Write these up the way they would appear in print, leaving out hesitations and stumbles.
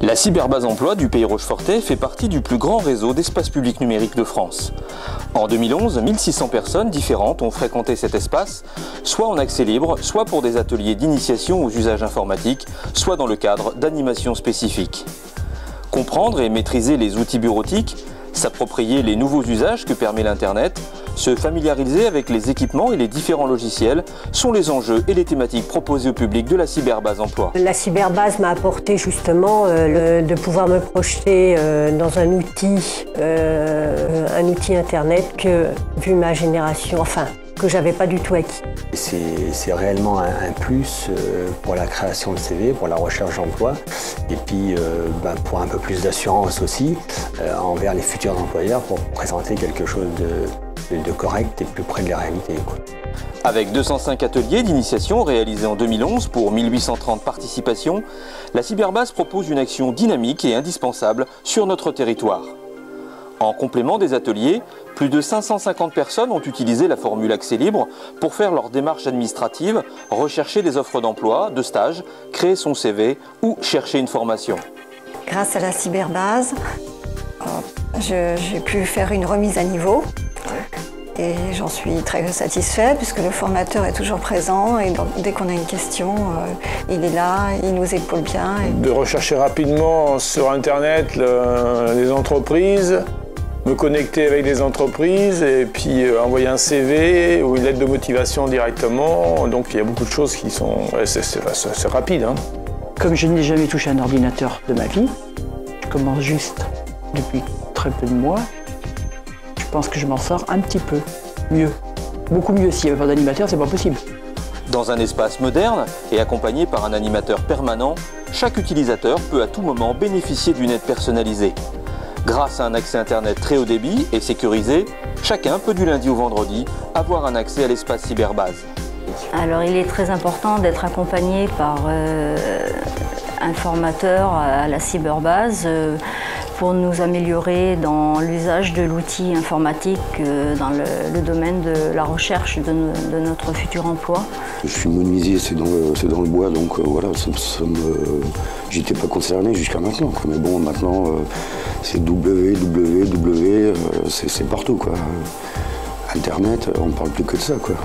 La cyberbase emploi du Pays Rochefortais fait partie du plus grand réseau d'espaces publics numériques de France. En 2011, 1600 personnes différentes ont fréquenté cet espace, soit en accès libre, soit pour des ateliers d'initiation aux usages informatiques, soit dans le cadre d'animations spécifiques. Comprendre et maîtriser les outils bureautiques, s'approprier les nouveaux usages que permet l'Internet, se familiariser avec les équipements et les différents logiciels sont les enjeux et les thématiques proposées au public de la cyberbase emploi. La cyberbase m'a apporté justement de pouvoir me projeter dans un outil Internet que, vu ma génération, que j'avais pas du tout acquis. C'est réellement un plus pour la création de CV, pour la recherche d'emploi et puis pour un peu plus d'assurance aussi envers les futurs employeurs pour présenter quelque chose de correct et plus près de la réalité, quoi. Avec 205 ateliers d'initiation réalisés en 2011 pour 1830 participations, la cyberbase propose une action dynamique et indispensable sur notre territoire. En complément des ateliers, plus de 550 personnes ont utilisé la formule accès libre pour faire leurs démarches administratives, rechercher des offres d'emploi, de stage, créer son CV ou chercher une formation. Grâce à la cyberbase, j'ai pu faire une remise à niveau et j'en suis très satisfaite puisque le formateur est toujours présent et dès qu'on a une question, il est là, il nous épaule bien. De rechercher rapidement sur Internet les entreprises, me connecter avec des entreprises et puis envoyer un CV ou une lettre de motivation directement. Donc il y a beaucoup de choses qui sont... c'est rapide, hein. Comme je n'ai jamais touché un ordinateur de ma vie, je commence juste depuis très peu de mois, je pense que je m'en sors un petit peu mieux. Beaucoup mieux. S'il n'y avait pas d'animateur, c'est pas possible. Dans un espace moderne et accompagné par un animateur permanent, chaque utilisateur peut à tout moment bénéficier d'une aide personnalisée. Grâce à un accès Internet très haut débit et sécurisé, chacun peut du lundi au vendredi avoir un accès à l'espace cyberbase. Alors il est très important d'être accompagné par un formateur à la cyberbase pour nous améliorer dans l'usage de l'outil informatique dans le domaine de la recherche de notre futur emploi. Je suis menuisier, c'est dans le bois, donc voilà, j'étais pas concerné jusqu'à maintenant, quoi. Mais bon, maintenant, c'est www, c'est partout, quoi. Internet, on parle plus que de ça, quoi.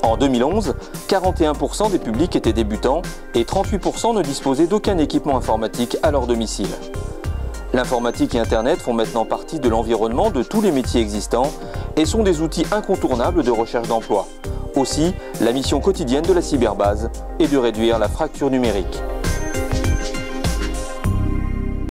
En 2011, 41% des publics étaient débutants et 38% ne disposaient d'aucun équipement informatique à leur domicile. L'informatique et Internet font maintenant partie de l'environnement de tous les métiers existants et sont des outils incontournables de recherche d'emploi. Aussi, la mission quotidienne de la cyberbase est de réduire la fracture numérique.